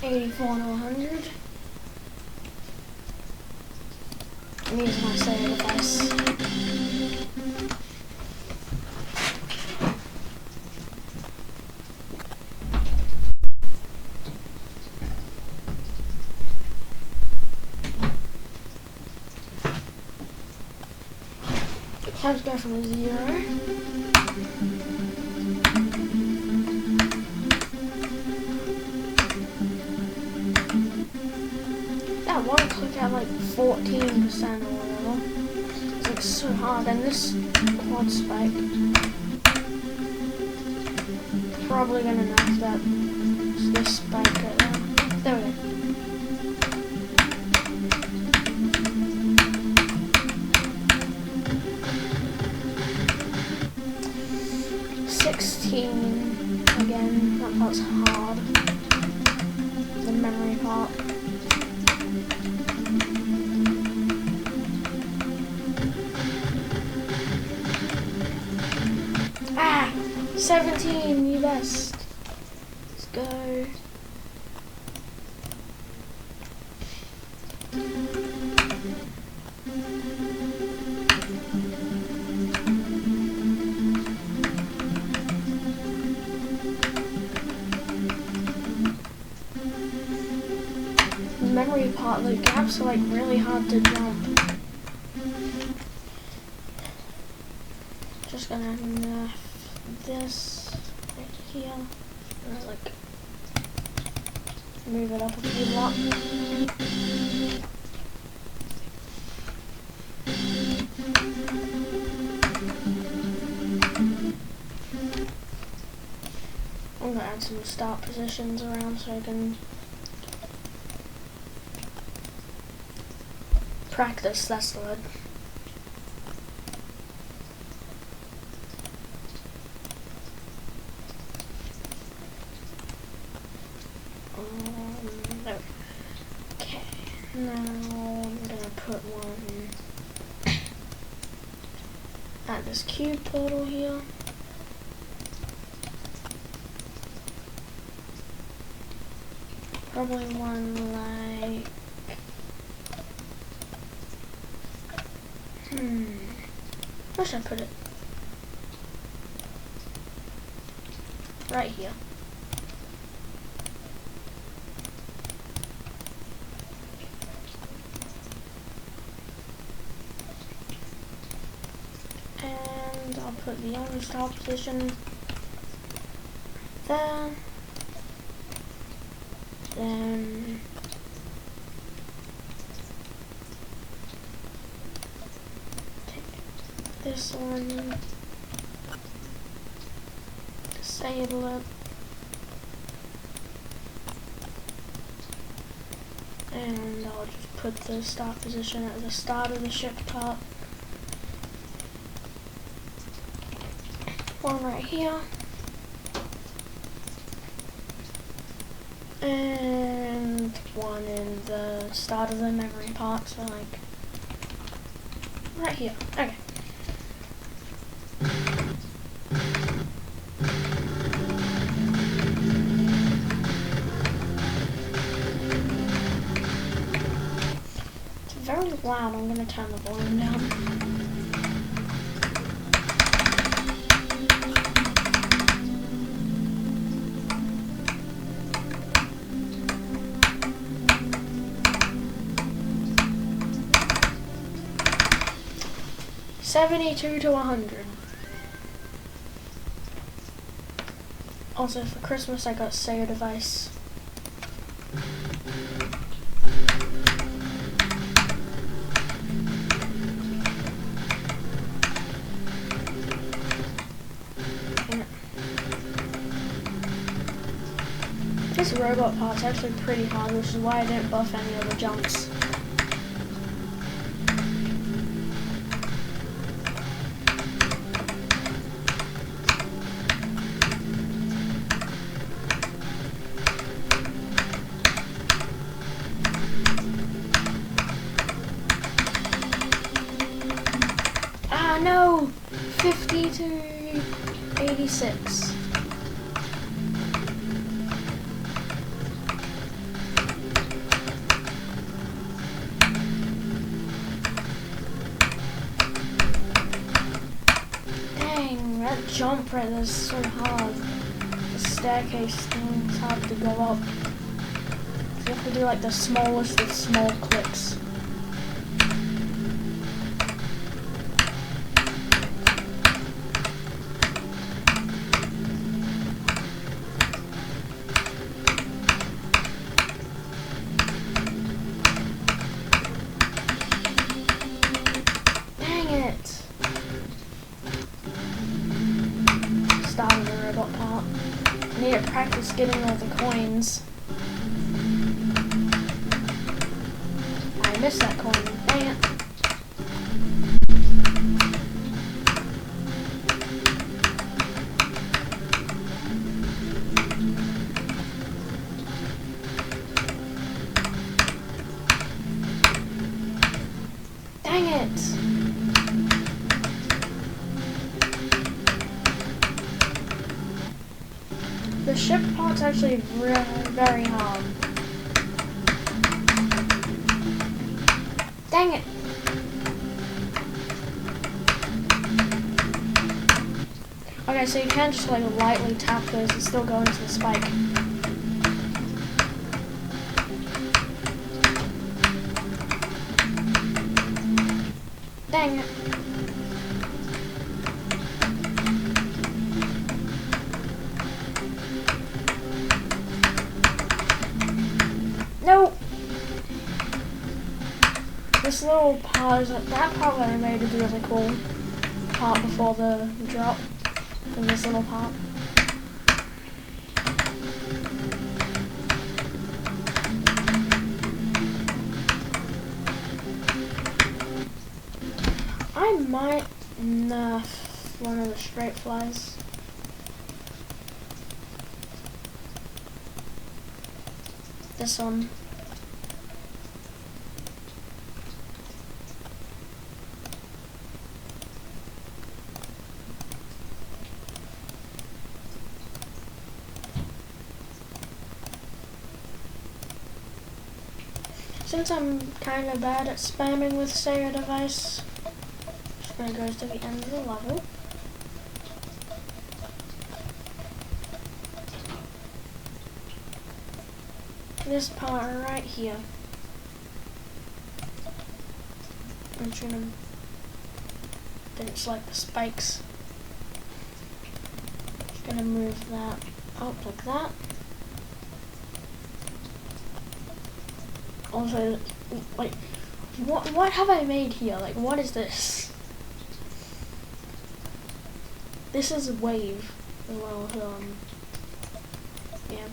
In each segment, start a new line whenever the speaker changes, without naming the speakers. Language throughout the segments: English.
84 to 100. I'm using my save device. Let's go from 0. That one click at like 14% or whatever. It's like so hard, and this quad spike probably gonna nerf that this spike right there. There we go. 16 again, that part's hard. The memory part. Ah! 17, you best. Let's go. Memory part, the gaps are like really hard to jump. Just gonna nerf this right here. And like move it up a few blocks. I'm gonna add some start positions around so I can practice, that's the word. There. Okay, now I'm gonna put one at this cube portal here. Probably one like where should I put it? Right here. And I'll put the other start position there. Then this one, disable it, and I'll just put the start position at the start of the ship part. One right here, and one in the start of the memory part, so like right here. Okay. Very loud, I'm going to turn the volume down. $72 to 100. Also for Christmas I got Sega device. This robot part's actually pretty hard, which is why I didn't buff any of the jumps. Ah no! 50 to 86. up right there is so hard. The staircase thing is hard to go up. You have to do like the smallest of small clicks. Dang it! Starting the robot part. I need to practice getting all the coins. I missed that coin. Dang it. Dang it. The ship part's actually very hard. Dang it! Okay, so you can't just like lightly tap those and still go into the spike. Dang it. No! This little pause, that part that I made would be really cool. Part before the drop. In this little part. I might nerf one of the straight flies. This one. Since I'm kind of bad at spamming with Sega device, just gonna go to the end of the level. This part right here. I'm just gonna didn't select the spikes. Just gonna move that up like that. Also, like, what have I made here? Like, what is this? This is a wave. Well, yeah.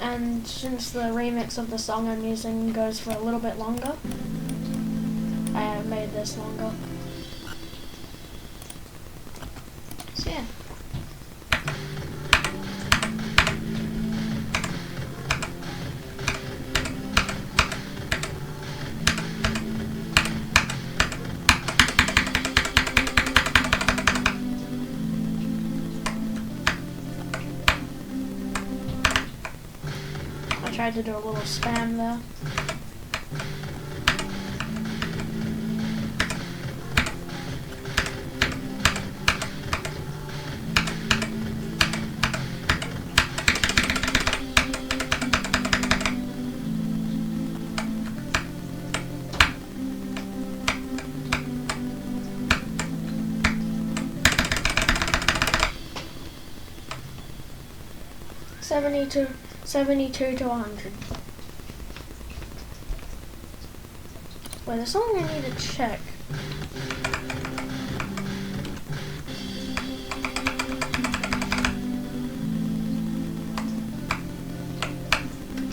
And since the remix of the song I'm using goes for a little bit longer, I have made this longer. So yeah. Tried to do a little spam there. Seventy-two to 100. Wait, there's something I need to check.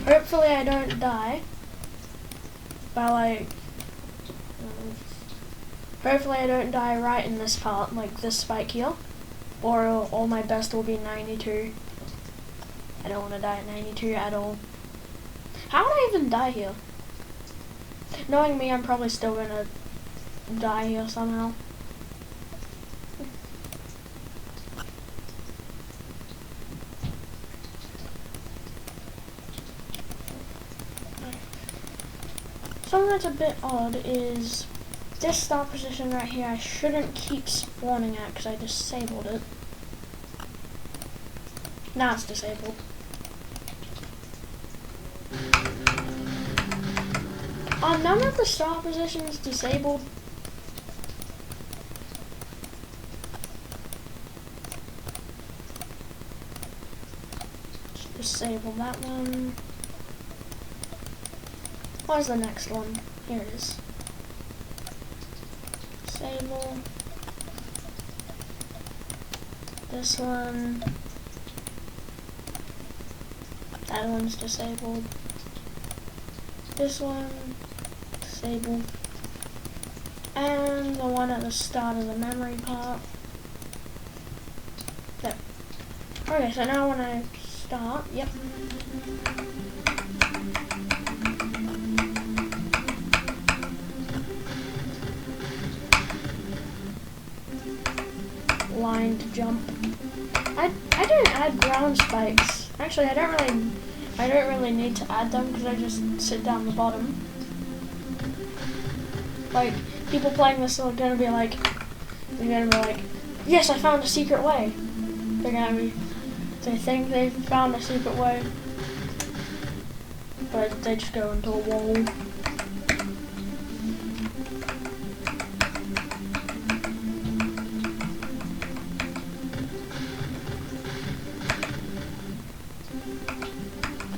Hopefully I don't die. But like, hopefully I don't die right in this part, like this spike here. Or all my best will be 92. I don't want to die at 92 at all. How would I even die here? Knowing me, I'm probably still gonna die here somehow. Something that's a bit odd is this start position right here. I shouldn't keep spawning at because I disabled it. Now it's disabled. Are none of the start positions disabled? Just disable that one. Where's the next one? Here it is. Disable. This one. That one's disabled. This one. Disabled. And the one at the start of the memory part. There. Okay, so now when I start, yep. Line to jump. I don't add ground spikes. Actually, I don't really need to add them because I just sit down the bottom. Like, people playing this are gonna be like, yes, I found a secret way. They think they found a secret way, but they just go into a wall.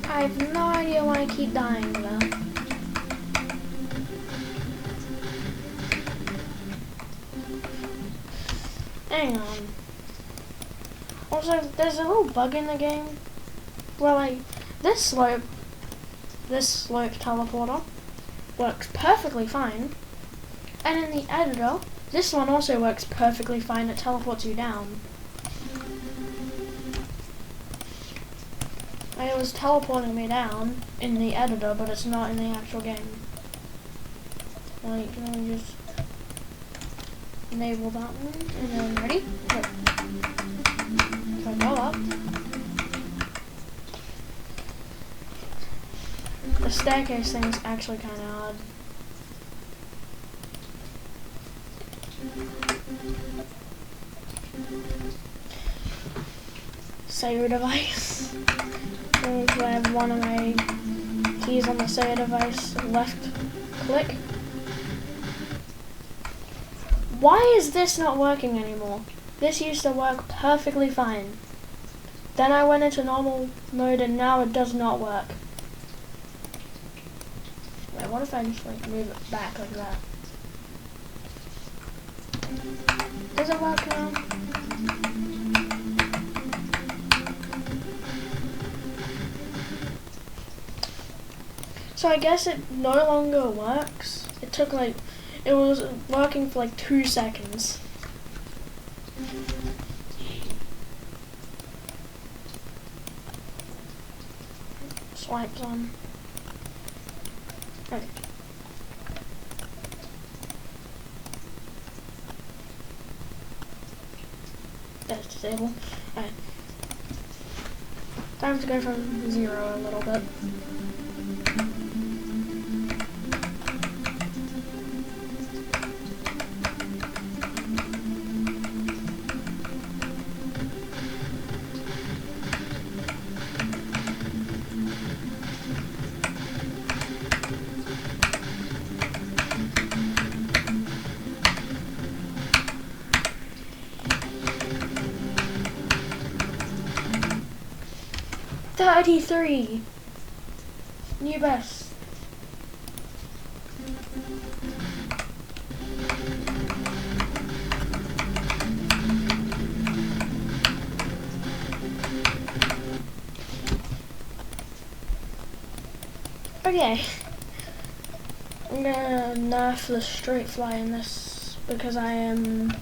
I have no idea why I keep dying though. Hang on. Also, there's a little bug in the game where like this slope teleporter works perfectly fine, and in the editor, this one also works perfectly fine. It teleports you down. It was teleporting me down in the editor, but it's not in the actual game. Like, let me just enable that one, and then ready? Look. If I go up, the staircase thing is actually kind of hard. Save your device. So I have one of my keys on the save device, left click. Why is this not working anymore? This used to work perfectly fine. Then I went into normal mode and now it does not work. Wait, what if I just like move it back like that? Does it work now? So I guess it no longer works. It was working for like 2 seconds. Swipes on. Okay. That's disabled. Alright. Time to go from 0 a little bit. $33. New best. Okay. I'm gonna nerf the straight fly in this because I am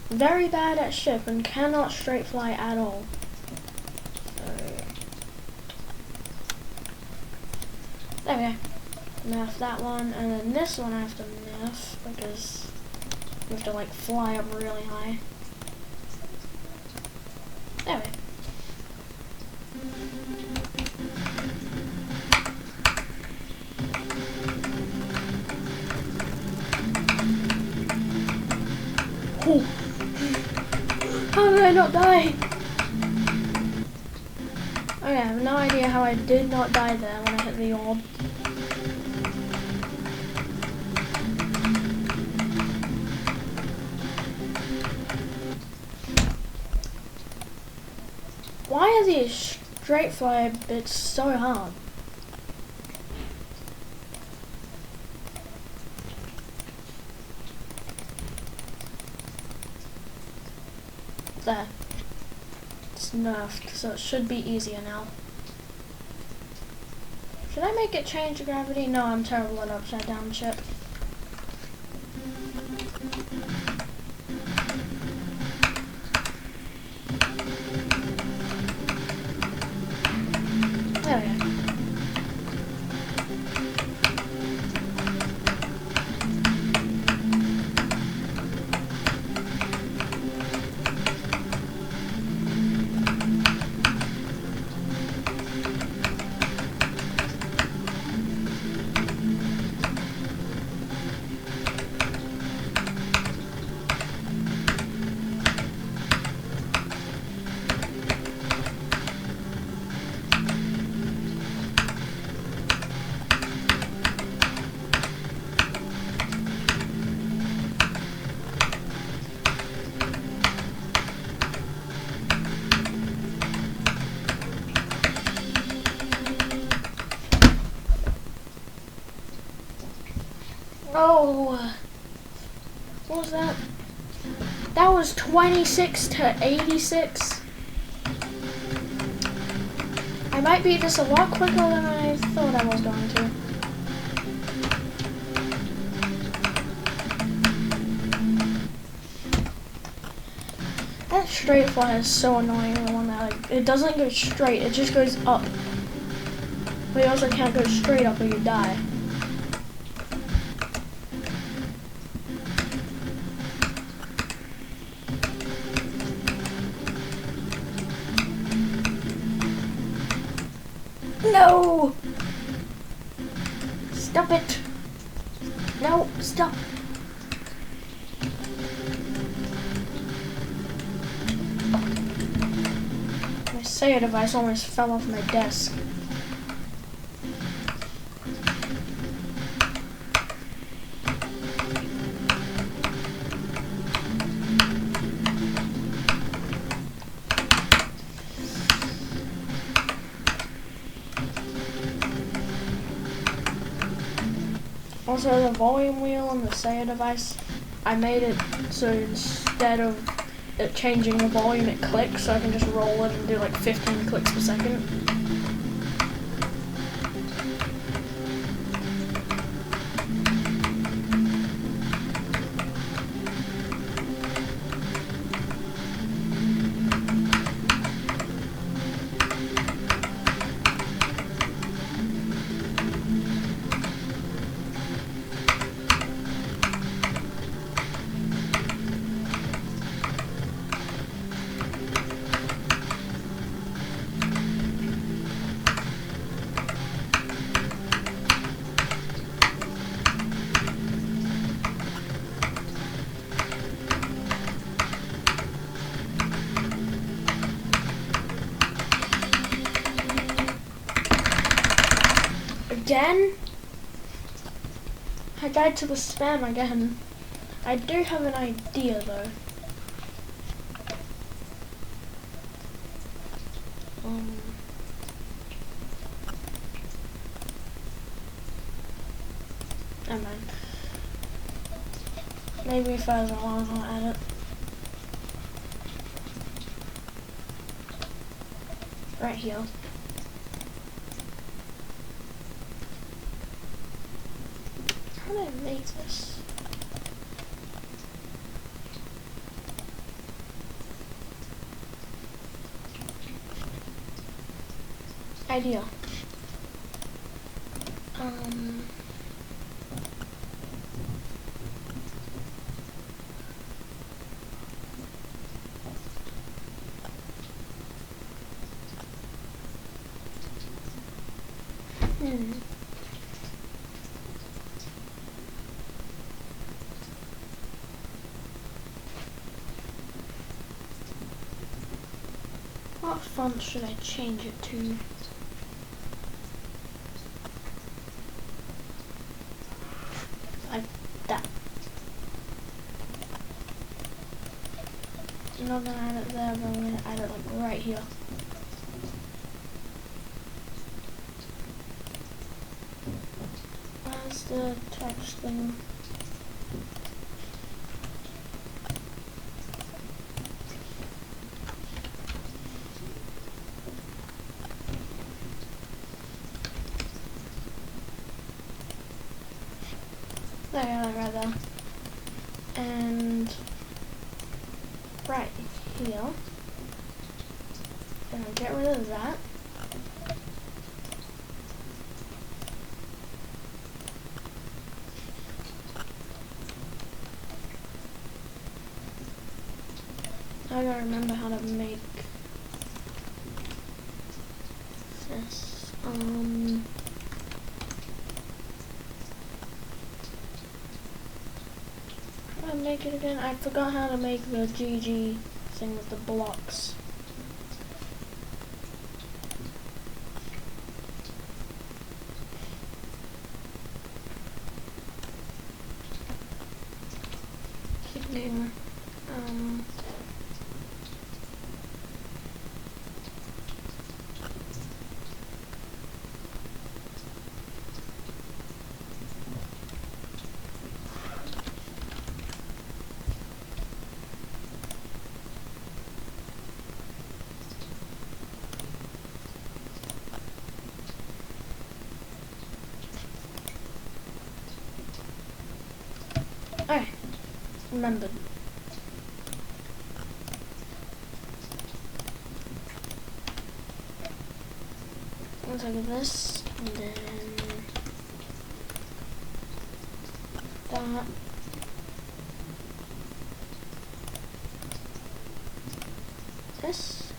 very bad at ship and cannot straight fly at all. There we go. Nerf that one, and then this one I have to nerf because you have to like fly up really high. There we go. Oh. How did I not die? have no idea how I did not die there when I hit the orb. Why are these straight fly bits so hard? There. It's nerfed, so it should be easier now. Should I make it change gravity? No, I'm terrible at upside down shit. There we go. Oh, what was that? That was 26 to 86. I might beat this a lot quicker than I thought I was going to. That straight fly is so annoying, the one that like, it doesn't go straight, it just goes up. But you also can't go straight up or you die. No! Stop it! No, stop! My Sega device almost fell off my desk. Also, the volume wheel on the Sega device, I made it so instead of it changing the volume, it clicks, so I can just roll it and do like 15 clicks per second. Again? I died to the spam again. I do have an idea though. Never mind. Maybe further along I'll add it. Right here. How do I make this? Idea. What font should I change it to? like that. I'm not gonna add it there, but I'm gonna add it like right here. Where's the text thing? There, right there. And right here. Gonna get rid of that. I gotta remember how to make this. How do I make it again? I forgot how to make the GG thing with the blocks. Keep getting alright, remembered. Let's look at this, and then that. This.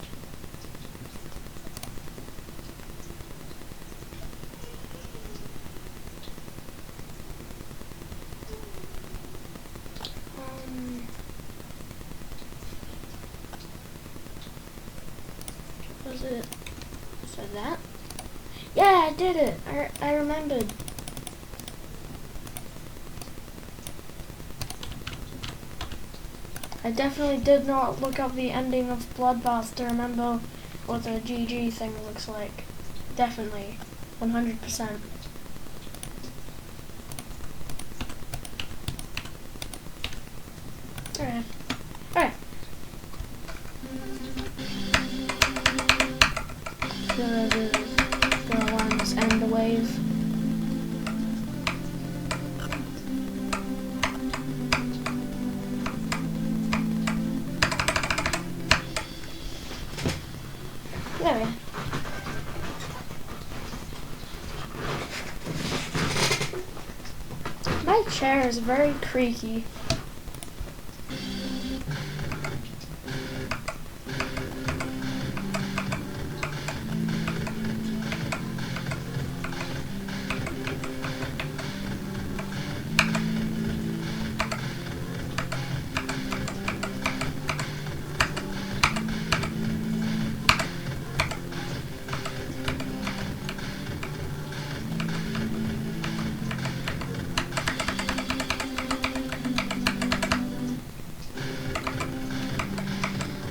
Was it? So that? Yeah, I did it. I remembered. I definitely did not look up the ending of Bloodbath to remember what the GG thing looks like. Definitely. 100%. Alright. Alright. Gonna want this end the wave. There we go. My chair is very creaky.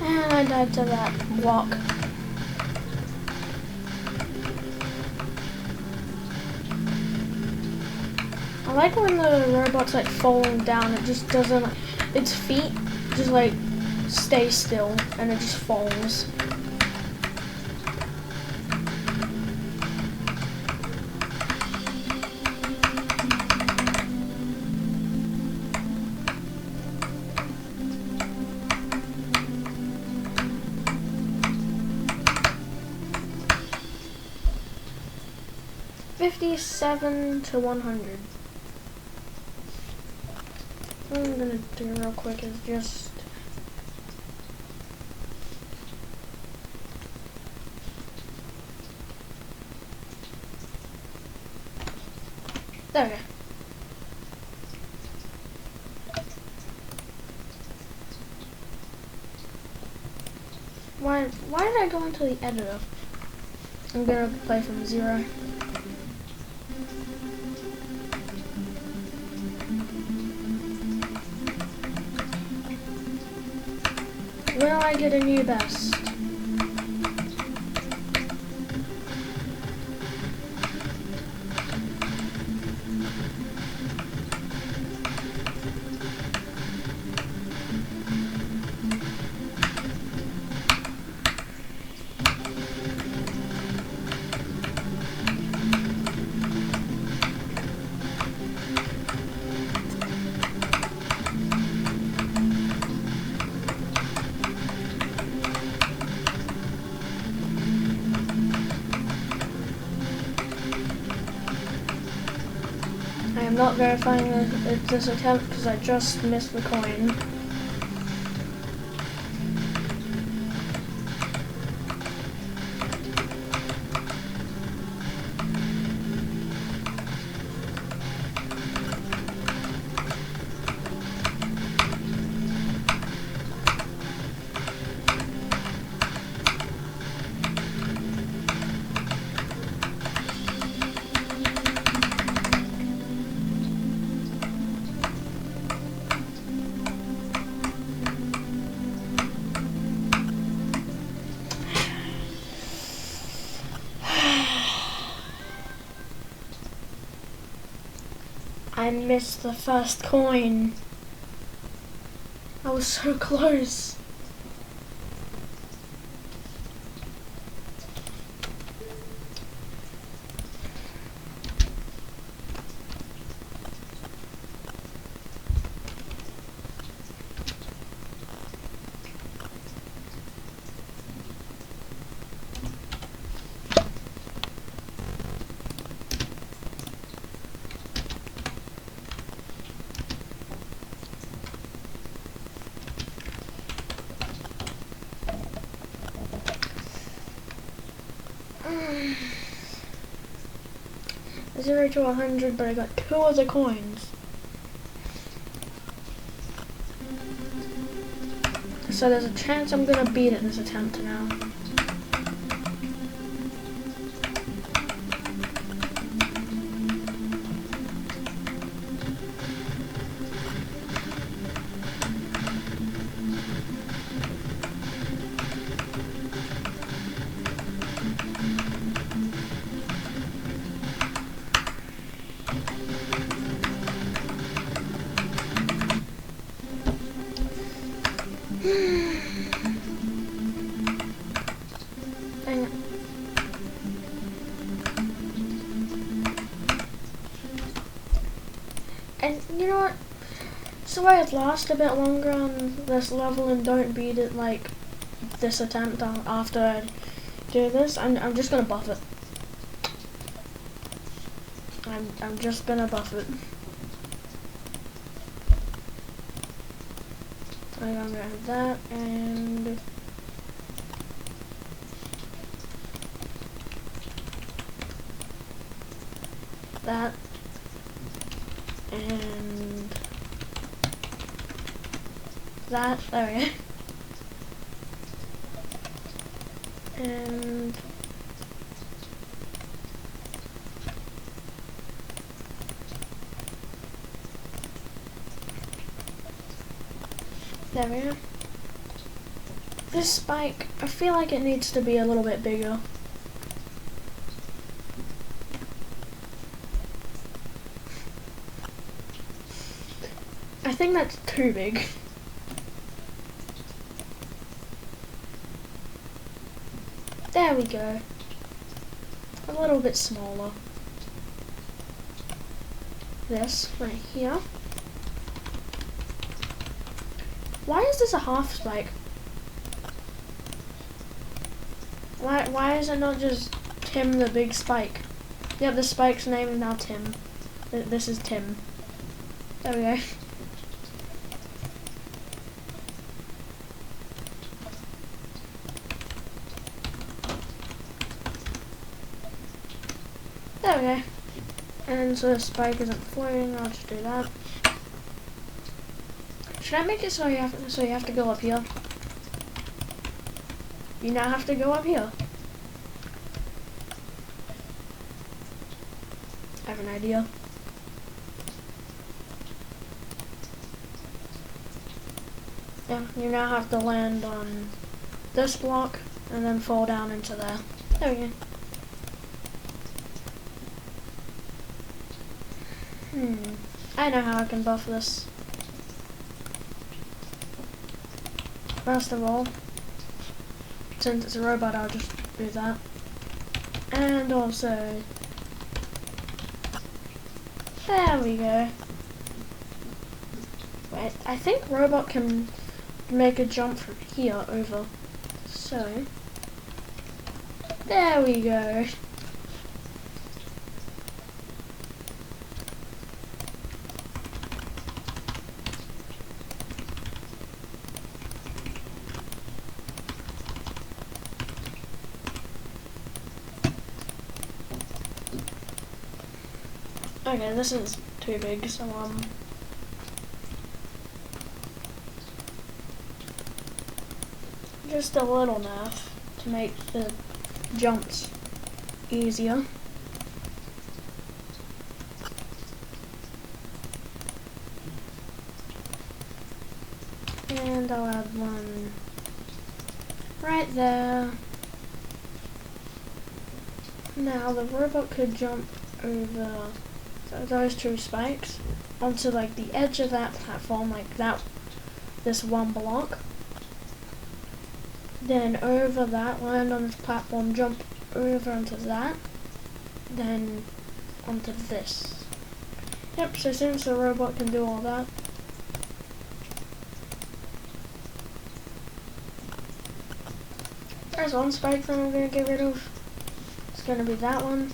And I died to that block. I like when the robot's like falling down, it just doesn't, its feet just like stay still and it just falls. $57 to 100. What I'm gonna do real quick is just there we go. Why did I go into the editor? I'm gonna play from 0. Will I get a new best? I am not verifying this attempt because I just missed the coin. I missed the first coin. I was so close. Zero to 100, but I got 2 of the coins. So there's a chance I'm gonna beat it this attempt now. Dang it. And you know what? So I last a bit longer on this level and don't beat it like this attempt after I do this. I'm just gonna buff it. I'm just gonna buff it. I'm gonna have that and that and that. There we go. And there we go. This spike, I feel like it needs to be a little bit bigger. I think that's too big. There we go. A little bit smaller. This right here. Why is this a half spike? Why is it not just Tim the big spike? Yep, the spike's name is now Tim. This is Tim. There we go. There we go. And so the spike isn't floating, I'll just do that. Should I make it so you have to go up here? You now have to go up here. I have an idea. Yeah, you now have to land on this block and then fall down into there. There we go. I know how I can buff this. First of all, since it's a robot, I'll just do that. And also, there we go. Wait, I think robot can make a jump from here over. So, there we go. Okay, this is too big, so just a little nerf to make the jumps easier. And I'll add one right there. Now the robot could jump over those two spikes onto like the edge of that platform, like that, this one block. Then over that, land on this platform, jump over onto that, then onto this. Yep, so since the robot can do all that, there's one spike that I'm going to get rid of. It's going to be that one.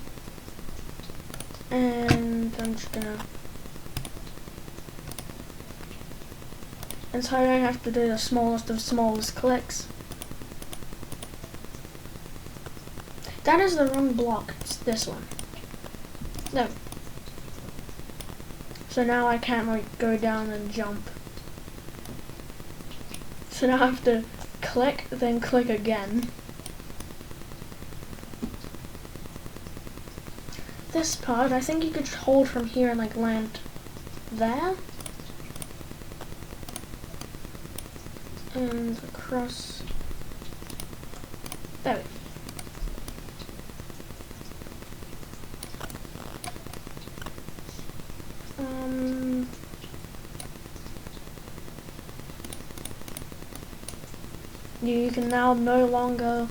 And I'm just going to... And so I don't have to do the smallest of smallest clicks. That is the wrong block. It's this one. No. So now I can't like go down and jump. So now I have to click, then click again. This part, I think you could hold from here and like land there. And across. There we go. You can now no longer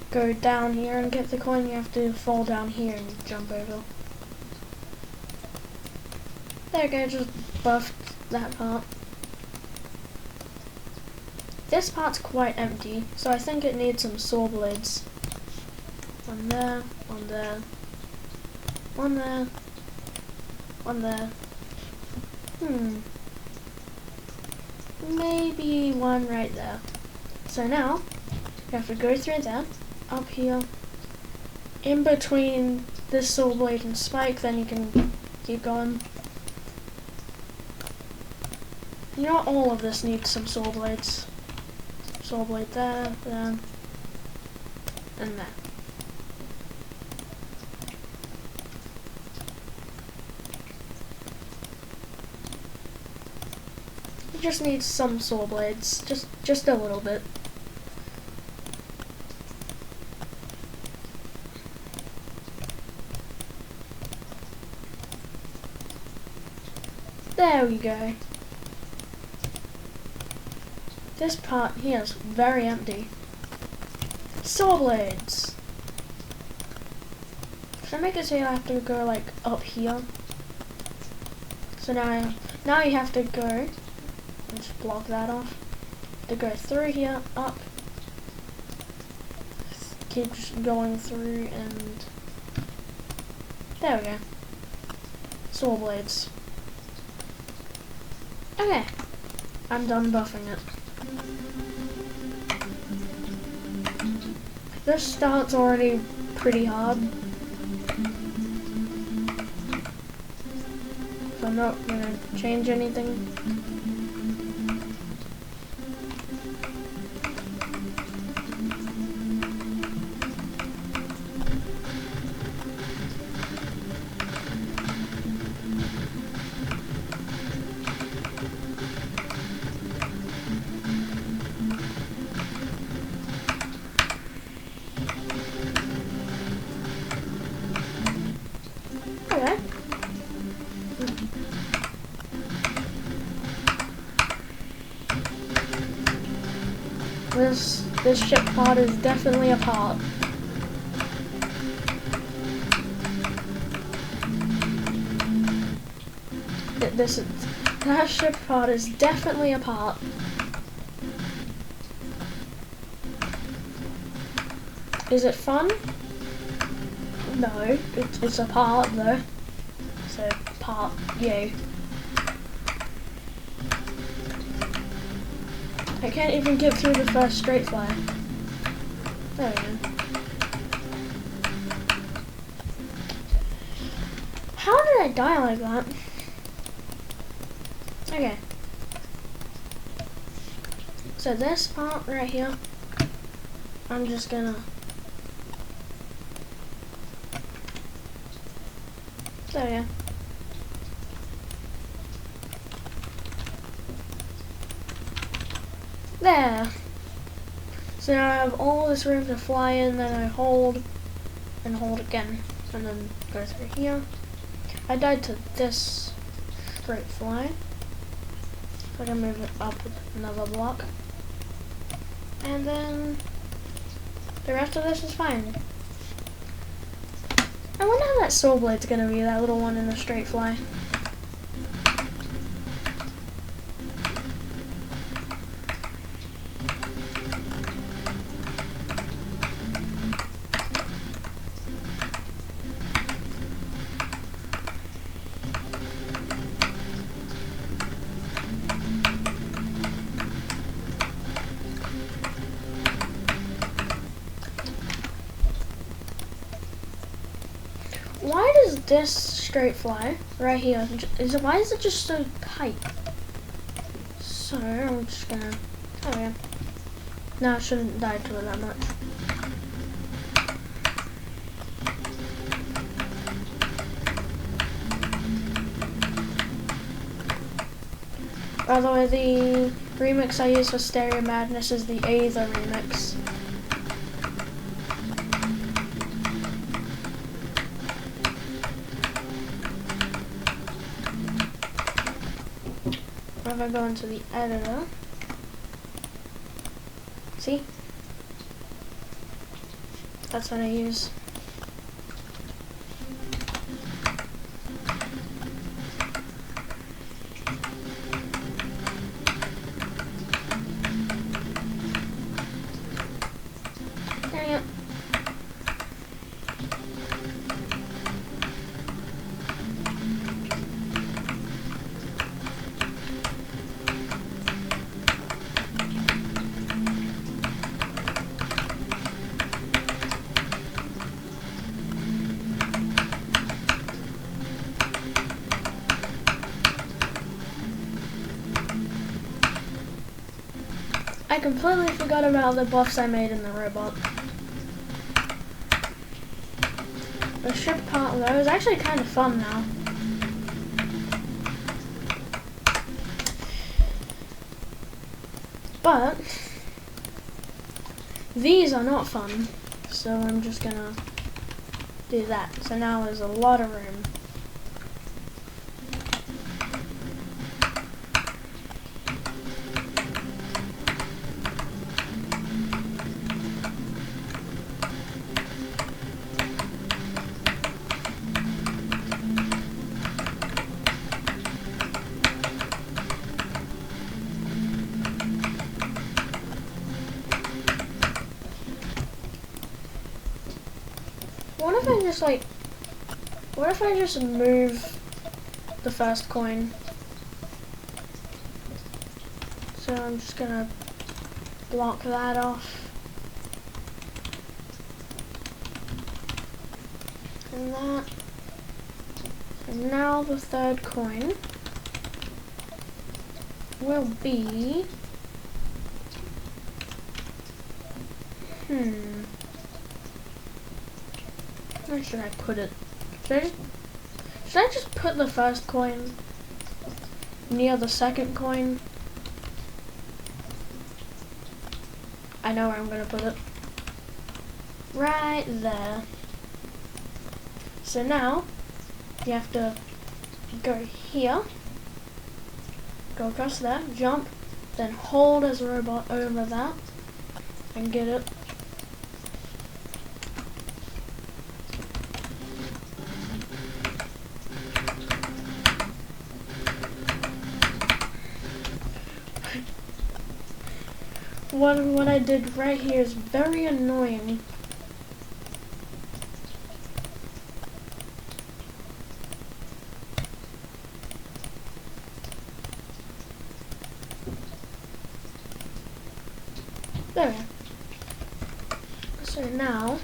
go down here and get the coin, you have to fall down here and jump over. There we go, just buffed that part. This part's quite empty, so I think it needs some saw blades. One there, one there, one there, one there. Maybe one right there. So now, you have to go through that, up here, in between this saw blade and spike, then you can keep going. Not all of this needs some saw blades. Saw blade there, there, and there. It just needs some saw blades, just a little bit. There we go. This part here is very empty. Saw blades. Should I make it so you have to go like up here? So now you have to go. Let's block that off. To go through here, up. Keep just going through and there we go. Saw blades. Okay, I'm done buffing it. This start's already pretty hard, so I'm not gonna change anything. this ship pod is definitely a part. That ship pod is definitely a part. Is it fun? No, it's a part though. So part you. I can't even get through the first straight fly. There we go. How did I die like that? Okay. So this part right here, I'm just gonna... There we go. There. So now I have all this room to fly in, then I hold, and hold again, and then go through here. I died to this straight fly. So I can move it up another block. And then the rest of this is fine. I wonder how that saw blade's gonna be, that little one in the straight fly. Why does this straight fly right here, why is it just so tight? So I'm just gonna, oh yeah. No, I shouldn't die to it that much. By the way, the remix I use for Stereo Madness is the Aether remix. If I go into the editor, see? That's what I use. There you go. I completely forgot about the buffs I made in the robot. The ship part though is actually kind of fun now. But these are not fun, so I'm just gonna do that. So now there's a lot of room. What if I just move the first coin? So I'm just gonna block that off. And that. And now the third coin will be... Where should I put it? Should I just put the first coin near the second coin? I know where I'm gonna put it. Right there. So now you have to go here, go across there, jump, then hold as a robot over that, I can get it. What I did right here is very annoying. There we go. So now,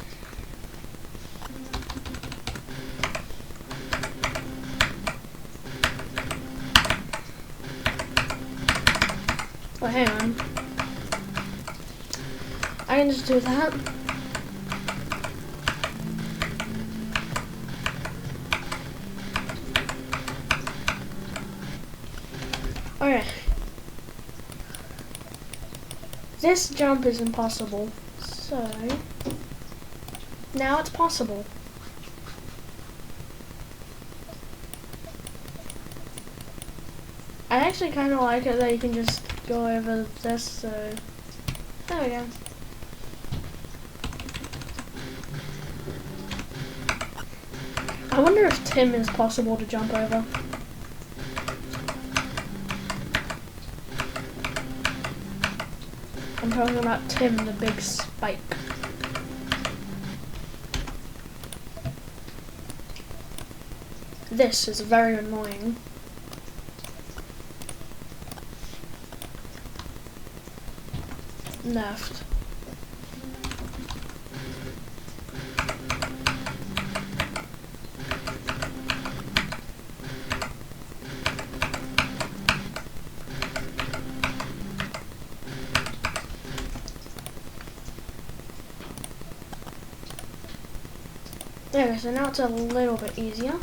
oh, hang on. I can just do that. Okay. This jump is impossible, so now it's possible. I actually kind of like it that you can just go over this, so there we go. I wonder if Tim is possible to jump over. I'm talking about Tim, the big spike. This is very annoying. Left. There, so now it's a little bit easier.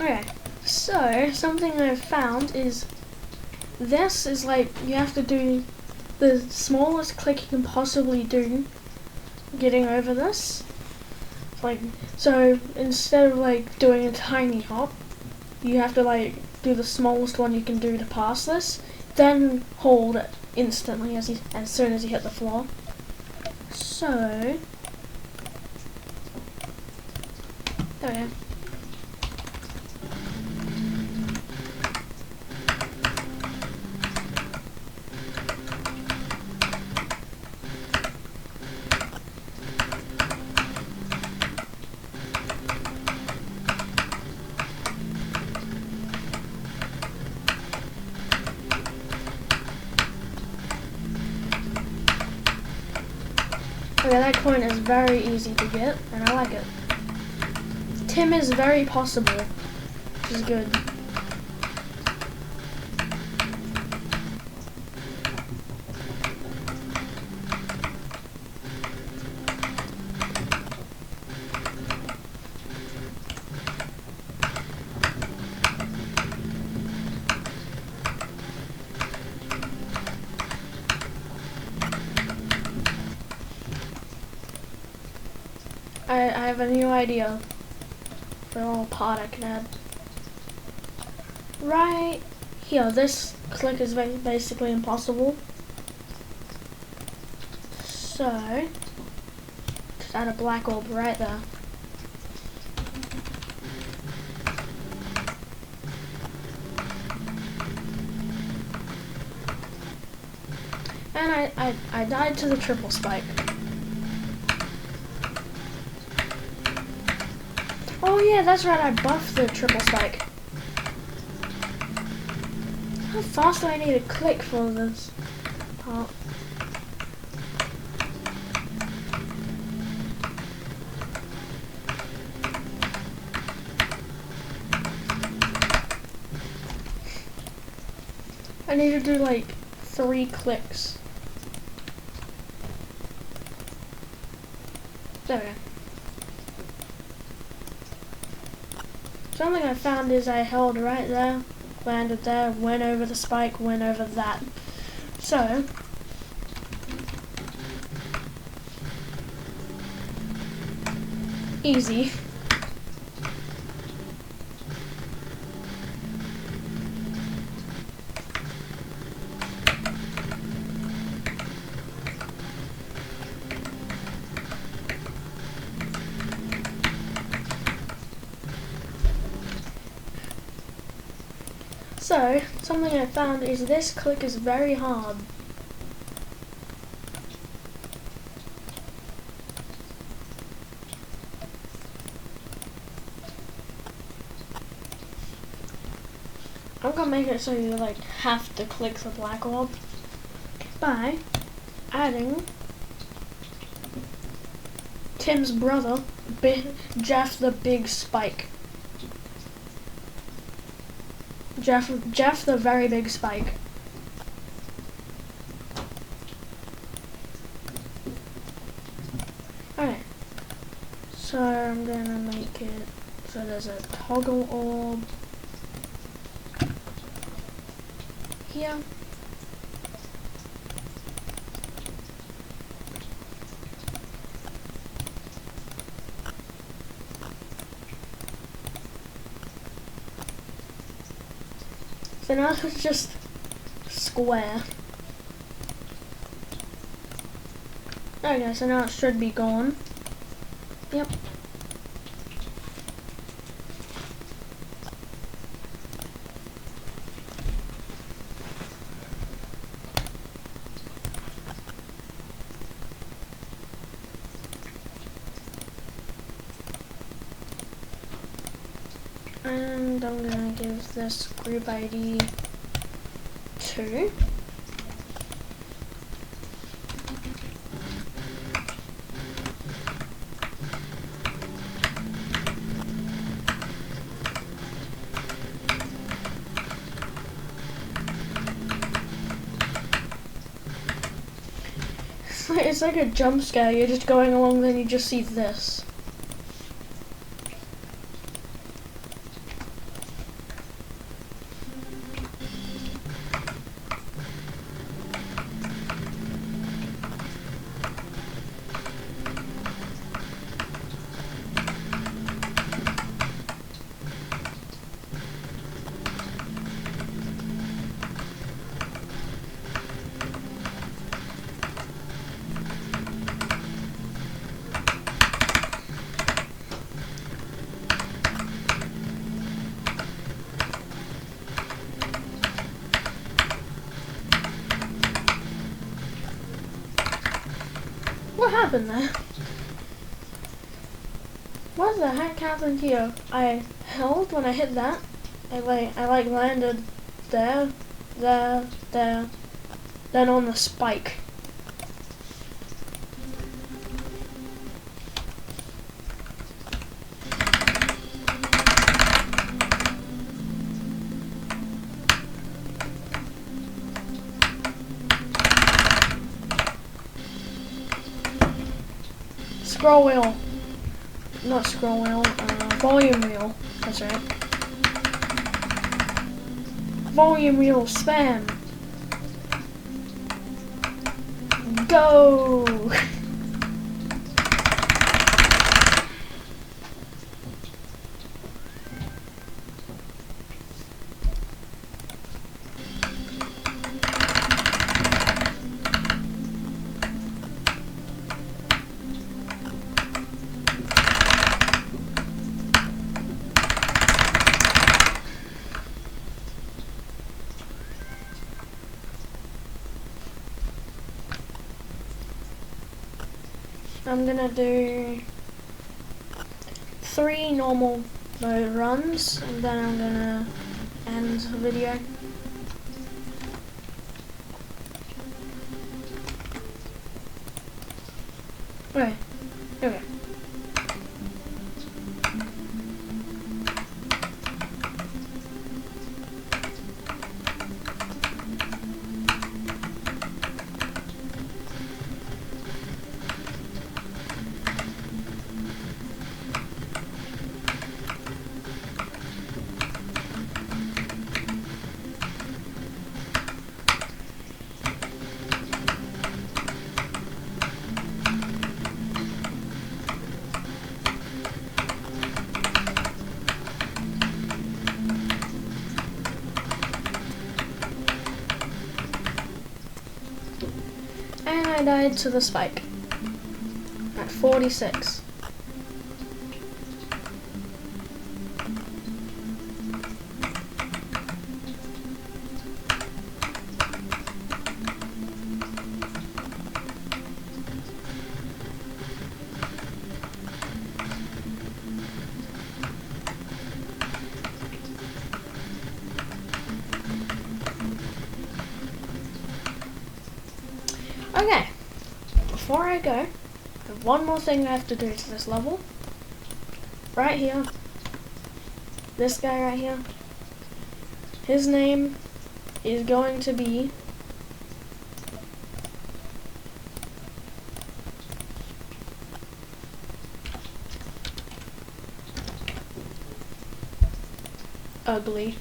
Okay. So, something I've found is this is like you have to do the smallest click you can possibly do getting over this. Like, so instead of like doing a tiny hop, you have to like do the smallest one you can do to pass this, then hold it instantly as soon as you hit the floor. So there we go. Okay, that coin is very easy to get, and I like it. Tim is very possible, which is good. I have a new idea for a little pod I can add. Right here, this click is basically impossible. So, just add a black orb right there. And I died to the triple spike. Oh yeah, that's right, I buffed the triple spike. How fast do I need to click for this part? I need to do like 3 clicks. There we go. Something I found is I held right there, landed there, went over the spike, went over that. So, easy. So, something I found is this click is very hard. I'm gonna make it so you like have to click the black orb by adding Tim's brother, Jeff the Big Spike. Jeff the Very Big Spike. Alright, so I'm gonna make it so there's a toggle orb here. So now it's just square. Okay, so now it should be gone. Yep. And I'm gonna give this group ID 2. It's like a jump scare. You're just going along, then you just see this. What happened there? What the heck happened here? I held when I hit that. I landed there, then on the spike. Scroll wheel. Not scroll wheel, volume wheel. That's right. Volume wheel spam. Go! I'm gonna do 3 normal runs, and then I'm gonna end the video. Okay, okay. And I died to the spike at 46. Okay, before I go, I have one more thing I have to do to this level. Right here, this guy right here, his name is going to be Ugly.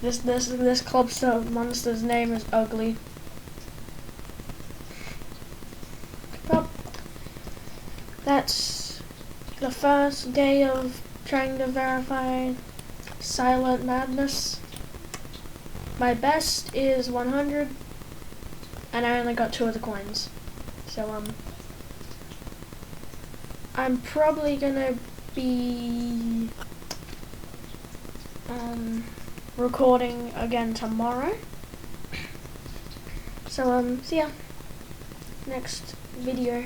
This club monster's name is Ugly. Well, that's the first day of trying to verify Silent Madness. My best is 100, and I only got 2 of the coins. So I'm probably gonna be recording again tomorrow. So see ya next video.